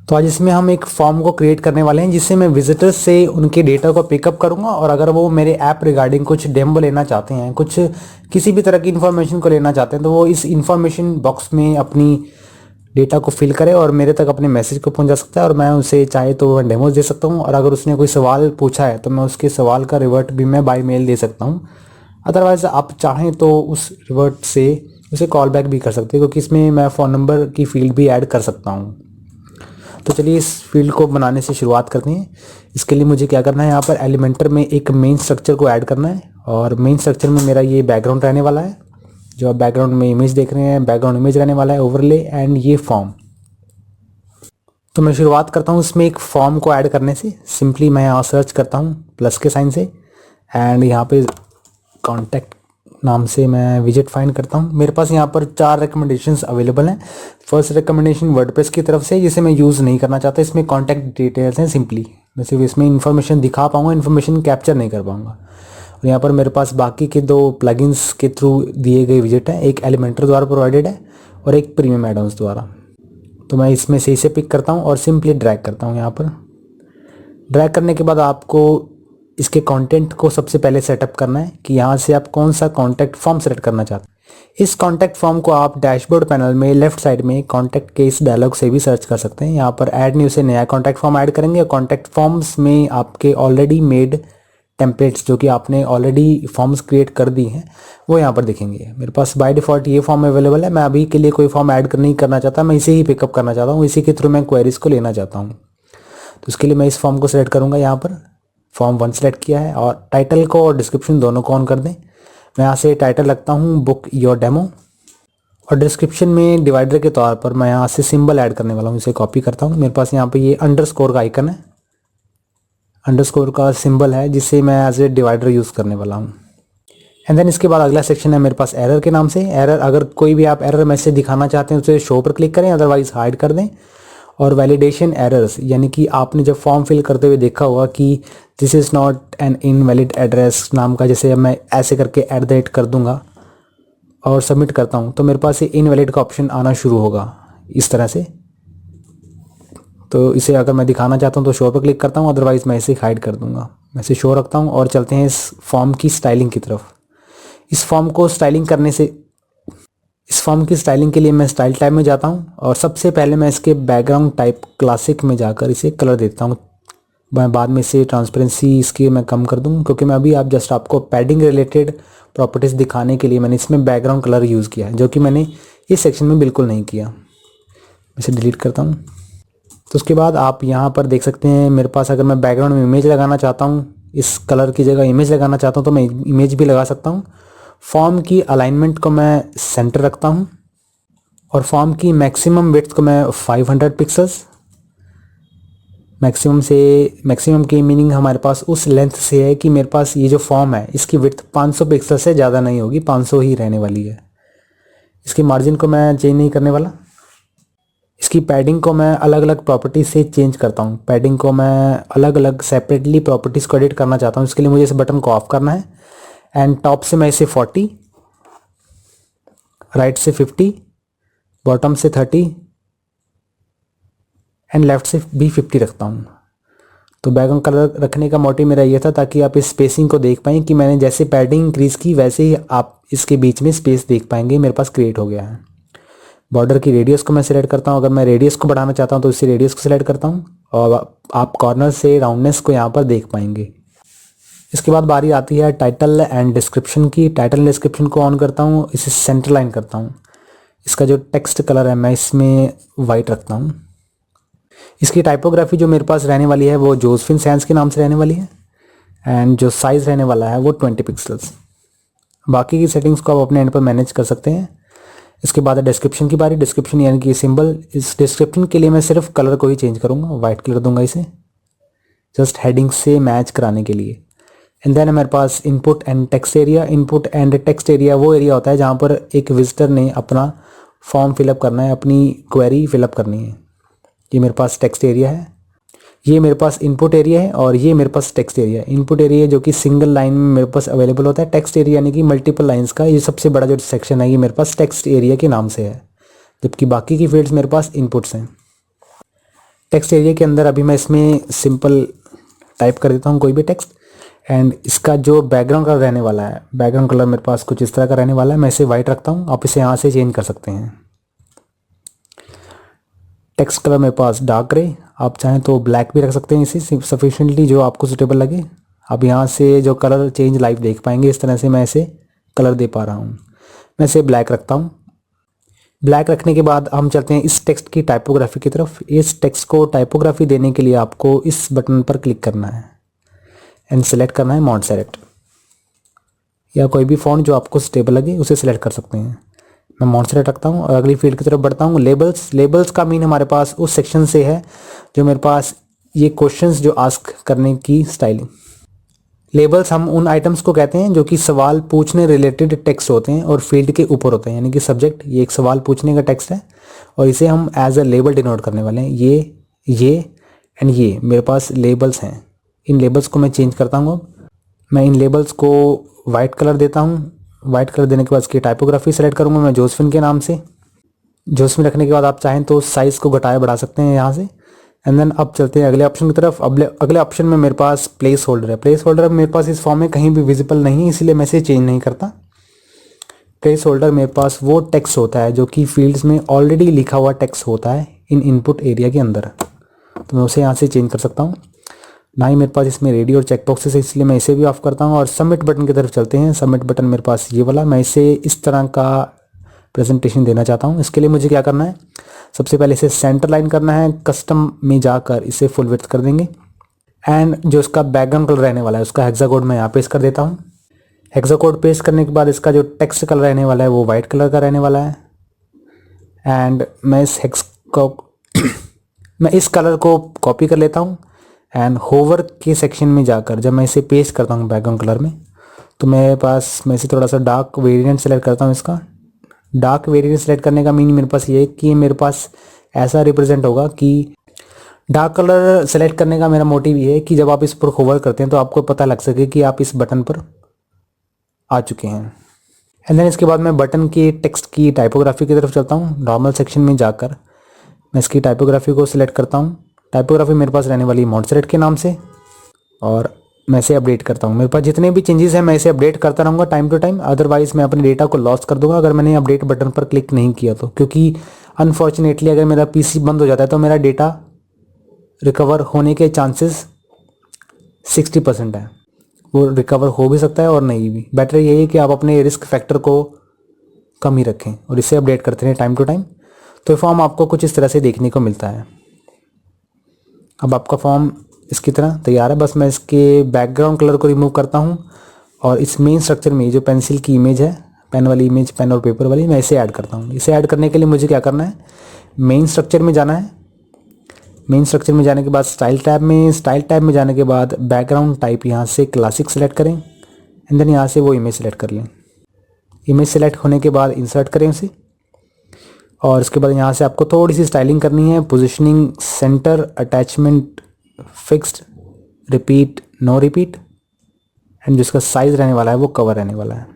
तो आज इसमें हम एक फॉर्म को क्रिएट करने वाले हैं जिससे मैं विजिटर्स से उनके डेटा को पिकअप करूंगा, और अगर वो मेरे ऐप रिगार्डिंग कुछ डेमो लेना चाहते हैं, कुछ किसी भी तरह की इन्फॉर्मेशन को लेना चाहते हैं, तो वो इस इन्फॉर्मेशन बॉक्स में अपनी डेटा को फिल करे और मेरे तक अपने मैसेज को पहुंचा सकता है, और मैं उसे चाहे तो मैं डेमोज दे सकता हूँ, और अगर उसने कोई सवाल पूछा है तो मैं उसके सवाल का रिवर्ट भी मैं बाय मेल दे सकता हूँ। अदरवाइज आप चाहें तो उस रिवर्ट से उसे कॉल बैक भी कर सकते हैं, क्योंकि इसमें मैं फ़ोन नंबर की फील्ड भी ऐड कर सकता हूँ। तो चलिए इस फील्ड को बनाने से शुरुआत करते हैं। इसके लिए मुझे क्या करना है, यहाँ पर एलिमेंटर में एक मेन स्ट्रक्चर को ऐड करना है, और मेन स्ट्रक्चर में मेरा ये बैकग्राउंड रहने वाला है। जो आप बैकग्राउंड में इमेज देख रहे हैं, बैकग्राउंड इमेज रहने वाला है, ओवरले एंड ये फॉर्म। तो मैं शुरुआत करता हूँ इसमें एक फॉर्म को ऐड करने से। सिंपली मैं यहाँ सर्च करता हूँ प्लस के साइन से, एंड यहाँ पे कॉन्टैक्ट नाम से मैं विजिट फाइंड करता हूँ। मेरे पास यहाँ पर 4 रिकमेंडेशंस अवेलेबल हैं। फर्स्ट रिकमेंडेशन वर्डप्रेस की तरफ से, जिसे मैं यूज़ नहीं करना चाहता। इसमें कॉन्टैक्ट डिटेल्स हैं। सिंपली मैं सिर्फ इसमें इन्फॉर्मेशन दिखा पाऊँगा, इन्फॉर्मेशन कैप्चर नहीं कर पाऊँगा। और यहाँ पर मेरे पास बाकी के 2 प्लगइन्स के थ्रू दिए गए विजिट हैं, एक एलिमेंटर द्वारा प्रोवाइडेड है और एक प्रीमियम एडॉन्स द्वारा। तो मैं इसमें से इसे पिक करता हूँ और सिंपली ड्रैग करता हूँ। यहाँ पर ड्रैग करने के बाद आपको इसके कंटेंट को सबसे पहले सेटअप करना है कि यहाँ से आप कौन सा कॉन्टैक्ट फॉर्म सेलेक्ट करना चाहते हैं। इस कॉन्टैक्ट फॉर्म को आप डैशबोर्ड पैनल में लेफ्ट साइड में कॉन्टैक्ट के इस डायलॉग से भी सर्च कर सकते हैं। यहाँ पर ऐड न्यू से नया कॉन्टैक्ट फॉर्म ऐड करेंगे, और कॉन्टैक्ट फॉर्म्स में आपके ऑलरेडी मेड टेम्पलेट्स, जो कि आपने ऑलरेडी फॉर्म्स क्रिएट कर दी हैं, वो यहाँ पर दिखेंगे। मेरे पास बाय डिफ़ॉल्ट ये फॉर्म अवेलेबल है। मैं अभी के लिए कोई फॉर्म ऐड नहीं करना चाहता, मैं इसे ही पिकअप करना चाहता हूँ। इसी के थ्रू मैं क्वेरीज को लेना चाहता हूँ। तो इसके लिए मैं इस फॉर्म को सिलेक्ट करूँगा। यहाँ पर फॉर्म 1 सेलेक्ट किया है, और टाइटल को और डिस्क्रिप्शन दोनों को ऑन कर दें। मैं यहाँ से टाइटल रखता हूँ बुक योर डेमो, और डिस्क्रिप्शन में डिवाइडर के तौर पर मैं यहाँ से सिंबल ऐड करने वाला हूँ। इसे कॉपी करता हूँ। मेरे पास यहाँ पे ये अंडरस्कोर का आइकन है, अंडरस्कोर का सिंबल है, जिसे मैं एज ए डिवाइडर यूज़ करने वाला हूँ। एंड देन इसके बाद अगला सेक्शन है मेरे पास एरर के नाम से। एरर, अगर कोई भी आप एरर मैसेज दिखाना चाहते हैं उसे शो पर क्लिक करें, अदरवाइज हाइड कर दें। और वैलिडेशन एरर्स, यानी कि आपने जब फॉर्म फिल करते हुए देखा होगा कि this is not an invalid address नाम का, जैसे अब मैं ऐसे करके @ कर दूंगा और सबमिट करता हूँ, तो मेरे पास ये इनवैलिड का ऑप्शन आना शुरू होगा इस तरह से। तो इसे अगर मैं दिखाना चाहता हूँ तो शो पर क्लिक करता हूँ, अदरवाइज मैं इसे हाइड कर दूंगा। मैं इसे शो रखता हूँ, और चलते हैं इस फॉर्म की स्टाइलिंग की तरफ। इस फॉर्म को स्टाइलिंग करने से, इस फॉर्म की स्टाइलिंग के लिए मैं स्टाइल टाइप में जाता हूँ, और सबसे पहले मैं इसके बैकग्राउंड टाइप क्लासिक में जाकर इसे कलर देता हूँ। मैं बाद में इसे ट्रांसपेरेंसी इसकी मैं कम कर दूँ, क्योंकि मैं अभी जस्ट आपको पैडिंग रिलेटेड प्रॉपर्टीज़ दिखाने के लिए मैंने इसमें बैकग्राउंड कलर यूज़ किया है, जो कि मैंने इस सेक्शन में बिल्कुल नहीं किया। इसे डिलीट करता हूँ। तो उसके बाद आप यहाँ पर देख सकते हैं, मेरे पास अगर मैं बैकग्राउंड में इमेज लगाना चाहता हूँ, इस कलर की जगह इमेज लगाना चाहता हूँ, तो मैं इमेज भी लगा सकता हूँ। फॉर्म की अलाइनमेंट को मैं सेंटर रखता हूँ, और फॉर्म की मैक्सिमम विड्थ को मैं 500 पिक्सल्स, मैक्सिमम की मीनिंग हमारे पास उस लेंथ से है कि मेरे पास ये जो फॉर्म है इसकी विड्थ 500 पिक्सल से ज़्यादा नहीं होगी, 500 ही रहने वाली है। इसकी मार्जिन को मैं चेंज नहीं करने वाला। इसकी पैडिंग को मैं अलग अलग प्रॉपर्टीज से चेंज करता हूँ। पैडिंग को मैं अलग अलग सेपरेटली प्रॉपर्टीज़ को एडिट करना चाहता हूँ। इसके लिए मुझे इस बटन को ऑफ करना है, एंड टॉप से मैं इसे 40, राइट से 50, बॉटम से 30 एंड लेफ्ट से भी 50 रखता हूँ। तो बैकग्राउंड कलर रखने का मोटिव मेरा ये था, ताकि आप इस स्पेसिंग को देख पाएँ कि मैंने जैसे पैडिंग इंक्रीज़ की वैसे ही आप इसके बीच में स्पेस देख पाएंगे मेरे पास क्रिएट हो गया है। बॉर्डर की रेडियस को मैं सिलेक्ट करता हूँ। अगर मैं रेडियस को बढ़ाना चाहता हूँ तो इसी रेडियस को सिलेक्ट करता हूँ, और आप कॉर्नर से राउंडनेस को यहाँ पर देख पाएंगे। इसके बाद बारी आती है टाइटल एंड डिस्क्रिप्शन की। टाइटल एंड डिस्क्रिप्शन को ऑन करता हूँ, इसे सेंटर लाइन करता हूँ। इसका जो टेक्स्ट कलर है मैं इसमें वाइट रखता हूँ। इसकी टाइपोग्राफी जो मेरे पास रहने वाली है वो जोसेफिन सैंस के नाम से रहने वाली है, एंड जो साइज़ रहने वाला है वो 20 पिक्सल्स। बाकी की सेटिंग्स को आप अपने एंड पर मैनेज कर सकते हैं। इसके बाद है डिस्क्रिप्शन की बारी। डिस्क्रिप्शन यानी कि सिंबल। इस डिस्क्रिप्शन के लिए मैं सिर्फ कलर को ही चेंज करूँगा, वाइट कलर दूंगा इसे, जस्ट हेडिंग से मैच कराने के लिए। एंड देन मेरे पास input and text area. Input and text area वो एरिया होता है जहाँ पर एक विजिटर ने अपना फॉर्म फिलअप करना है, अपनी क्वेरी फिलअप करनी है। ये मेरे पास टेक्स्ट एरिया है, ये मेरे पास इनपुट एरिया है, और ये मेरे पास टेक्स्ट एरिया है। इनपुट एरिया जो कि सिंगल लाइन में मेरे पास अवेलेबल होता है। टेक्स्ट एरिया यानी कि मल्टीपल लाइंस का ये सबसे बड़ा जो सेक्शन है ये मेरे पास टेक्स्ट एरिया के नाम से है, जबकि बाकी की फील्ड्स मेरे पास इनपुट्स हैं। टेक्स्ट एरिया के अंदर अभी मैं इसमें सिंपल टाइप कर देता हूँ कोई भी टेक्स्ट, एंड इसका जो बैकग्राउंड कलर रहने वाला है, बैकग्राउंड कलर मेरे पास कुछ इस तरह का रहने वाला है। मैं इसे वाइट रखता हूँ, आप इसे यहाँ से चेंज कर सकते हैं। टेक्स्ट कलर मेरे पास डार्क ग्रे, आप चाहें तो ब्लैक भी रख सकते हैं इसे सफिशिएंटली, जो आपको सूटेबल लगे। आप यहाँ से जो कलर चेंज लाइव देख पाएंगे, इस तरह से मैं इसे कलर दे पा रहा हूँ। मैं इसे ब्लैक रखता हूँ। ब्लैक रखने के बाद हम चलते हैं इस टेक्स्ट की टाइपोग्राफी की तरफ। इस टेक्स्ट को टाइपोग्राफी देने के लिए आपको इस बटन पर क्लिक करना है एंड सेलेक्ट करना है मॉन्टसेरेट, या कोई भी फॉन्ट जो आपको स्टेबल लगे उसे सिलेक्ट कर सकते हैं। मैं मॉन्टसेरेट रखता हूँ और अगली फील्ड की तरफ बढ़ता हूँ। लेबल्स। लेबल्स का मीन हमारे पास उस सेक्शन से है जो मेरे पास ये क्वेश्चंस जो आस्क करने की स्टाइलिंग। लेबल्स हम उन आइटम्स को कहते हैं जो कि सवाल पूछने रिलेटेड टेक्स्ट होते हैं और फील्ड के ऊपर होते हैं, यानी कि सब्जेक्ट ये एक सवाल पूछने का टेक्स्ट है और इसे हम एज अ लेबल डिनोट करने वाले हैं। ये एंड ये मेरे पास लेबल्स हैं। इन लेबल्स को मैं चेंज करता हूँ। अब मैं इन लेबल्स को वाइट कलर देता हूँ। वाइट कलर देने के बाद इसकी टाइपोग्राफी सेलेक्ट करूँगा मैं जोसेफिन के नाम से। जोसेफिन रखने के बाद आप चाहें तो साइज़ को घटाया बढ़ा सकते हैं यहाँ से। एंड देन अब चलते हैं अगले ऑप्शन की तरफ। अगले ऑप्शन में मेरे पास प्लेस होल्डर है। प्लेस होल्डर मेरे पास इस फॉर्म में कहीं भी विजिबल नहीं है, इसलिए मैं इसे चेंज नहीं करता। प्लेस होल्डर मेरे पास वो टेक्स्ट होता है जो कि फील्ड्स में ऑलरेडी लिखा हुआ टेक्स्ट होता है इन इनपुट एरिया के अंदर, तो मैं उसे यहाँ से चेंज कर सकता हूँ। ना ही मेरे पास इसमें रेडी और चेक बॉक्सेस है, इसलिए मैं इसे भी ऑफ करता हूँ। और सबमिट बटन की तरफ चलते हैं। सबमिट बटन मेरे पास ये वाला, मैं इसे इस तरह का प्रेजेंटेशन देना चाहता हूँ। इसके लिए मुझे क्या करना है, सबसे पहले इसे सेंटर लाइन करना है। कस्टम में जाकर इसे फुल विड्थ कर देंगे एंड जो इसका बैकग्राउंड कलर रहने वाला है उसका हेक्सा कोड मैं यहाँ पेस्ट कर देता हूँ। हेक्सा कोड पेस्ट करने के बाद इसका जो टेक्स्ट कलर रहने वाला है वो वाइट कलर का रहने वाला है। एंड मैं मैं इस कलर को कॉपी कर लेता हूँ एंड होवर के सेक्शन में जाकर जब मैं इसे पेस्ट करता हूँ बैकग्राउंड कलर में, तो मेरे पास मैं इसे थोड़ा सा डार्क वेरिएंट सेलेक्ट करता हूँ। इसका डार्क वेरिएंट सेलेक्ट करने का मीनिंग मेरे पास ये है कि मेरे पास ऐसा रिप्रेजेंट होगा कि डार्क कलर सेलेक्ट करने का मेरा मोटिव ये है कि जब आप इस पर होवर करते हैं तो आपको पता लग सके कि आप इस बटन पर आ चुके हैं। एंड देन इसके बाद मैं बटन की टेक्स्ट की टाइपोग्राफी की तरफ चलता हूँ। नॉर्मल सेक्शन में जाकर मैं इसकी टाइपोग्राफी को सिलेक्ट करता हूँ। टाइपोग्राफी मेरे पास रहने वाली मॉन्टसेरेट के नाम से, और मैं इसे अपडेट करता हूँ। मेरे पास जितने भी चेंजेस हैं मैं इसे अपडेट करता रहूँगा टाइम टू टाइम, अदरवाइज मैं अपने डेटा को लॉस कर दूंगा अगर मैंने अपडेट बटन पर क्लिक नहीं किया तो, क्योंकि अनफॉर्चुनेटली अगर मेरा पीसी बंद हो जाता है तो मेरा डेटा रिकवर होने के चांसेस 60% है। वो रिकवर हो भी सकता है और नहीं भी। बेटर यही है कि आप अपने रिस्क फैक्टर को कम ही रखें और इसे अपडेट करते रहें टाइम टू टाइम। तो फॉर्म आपको कुछ इस तरह से देखने को मिलता है। अब आपका फॉर्म इसकी तरह तैयार है। बस मैं इसके बैकग्राउंड कलर को रिमूव करता हूँ और इस मेन स्ट्रक्चर में जो पेंसिल की इमेज है, पेन वाली इमेज, पेन और पेपर वाली, मैं इसे ऐड करता हूँ। इसे ऐड करने के लिए मुझे क्या करना है, मेन स्ट्रक्चर में जाना है। मेन स्ट्रक्चर में जाने के बाद स्टाइल टैब में जाने के बाद बैकग्राउंड टाइप यहाँ से क्लासिक सेलेक्ट करें एंड देन यहाँ से वो इमेज सेलेक्ट कर लें। इमेज सेलेक्ट होने के बाद इंसर्ट करें उसे, और इसके बाद यहाँ से आपको थोड़ी सी स्टाइलिंग करनी है। Positioning, centre, attachment, fixed, repeat, no repeat, and जिसका साइज रहने वाला है वो कवर रहने वाला है।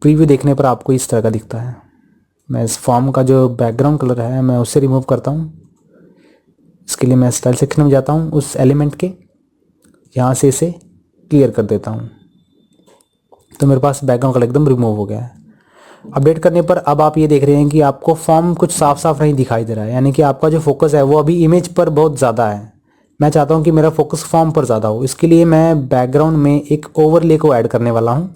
प्रीव्यू देखने पर आपको इस तरह का दिखता है। मैं इस फॉर्म का जो बैकग्राउंड कलर है मैं उसे रिमूव करता हूँ। इसके लिए मैं स्टाइल सेक्शन में जाता हूँ, उस एलिमेंट के यहाँ से इसे क्लियर कर देता हूँ, तो मेरे पास बैकग्राउंड कलर एकदम रिमूव हो गया है। अपडेट करने पर अब आप ये देख रहे हैं कि आपको फॉर्म कुछ साफ साफ नहीं दिखाई दे रहा है, यानी कि आपका जो फोकस है वो अभी इमेज पर बहुत ज़्यादा है। मैं चाहता हूँ कि मेरा फोकस फॉर्म पर ज़्यादा हो। इसके लिए मैं बैकग्राउंड में एक ओवरले को ऐड करने वाला हूँ।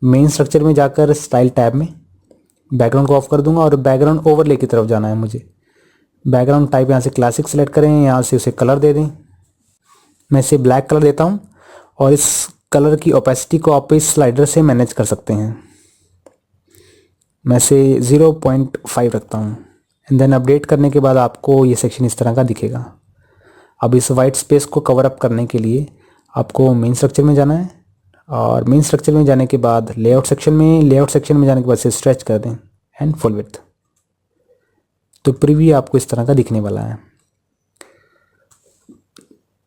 मेन स्ट्रक्चर में जाकर स्टाइल टैब में बैकग्राउंड को ऑफ कर दूंगा और बैकग्राउंड ओवरले की तरफ जाना है मुझे। बैकग्राउंड टाइप यहाँ से क्लासिक सेलेक्ट करें, यहाँ से उसे कलर दे दें। मैं इसे ब्लैक कलर देता हूँ और इस कलर की ओपेसिटी को आप इस स्लाइडर से मैनेज कर सकते हैं। मैं इसे 0.5 रखता हूँ एंड देन अपडेट करने के बाद आपको ये सेक्शन इस तरह का दिखेगा। अब इस वाइट स्पेस को कवर अप करने के लिए आपको मेन स्ट्रक्चर में जाना है, और मेन स्ट्रक्चर में जाने के बाद लेआउट सेक्शन में जाने के बाद इसे स्ट्रेच कर दें एंड फुल विड्थ। तो प्रीव्यू आपको इस तरह का दिखने वाला है।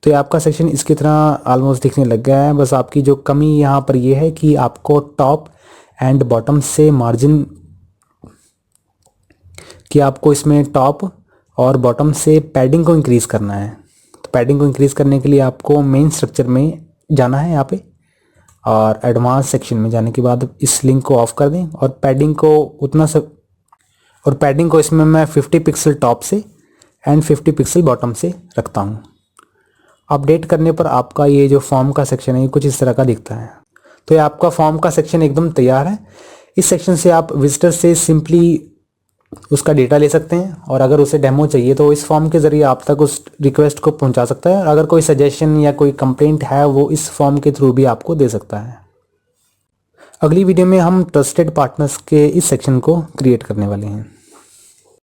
तो ये आपका सेक्शन इसकी तरह ऑलमोस्ट दिखने लग गया है। बस आपकी जो कमी यहाँ पर ये है कि आपको टॉप एंड बॉटम से मार्जिन, कि आपको इसमें टॉप और बॉटम से पैडिंग को इंक्रीज करना है। तो पैडिंग को इंक्रीज करने के लिए आपको मेन स्ट्रक्चर में जाना है यहाँ पे, और एडवांस सेक्शन में जाने के बाद इस लिंक को ऑफ कर दें और पैडिंग को इसमें मैं 50 पिक्सल टॉप से एंड 50 पिक्सल बॉटम से रखता हूँ। अपडेट करने पर आपका ये जो फॉर्म का सेक्शन है ये कुछ इस तरह का दिखता है। तो ये आपका फॉर्म का सेक्शन एकदम तैयार है। इस सेक्शन से आप विजिटर से सिंपली उसका डेटा ले सकते हैं, और अगर उसे डेमो चाहिए तो इस फॉर्म के ज़रिए आप तक उस रिक्वेस्ट को पहुंचा सकता है, और अगर कोई सजेशन या कोई कंप्लेंट है वो इस फॉर्म के थ्रू भी आपको दे सकता है। अगली वीडियो में हम ट्रस्टेड पार्टनर्स के इस सेक्शन को क्रिएट करने वाले हैं।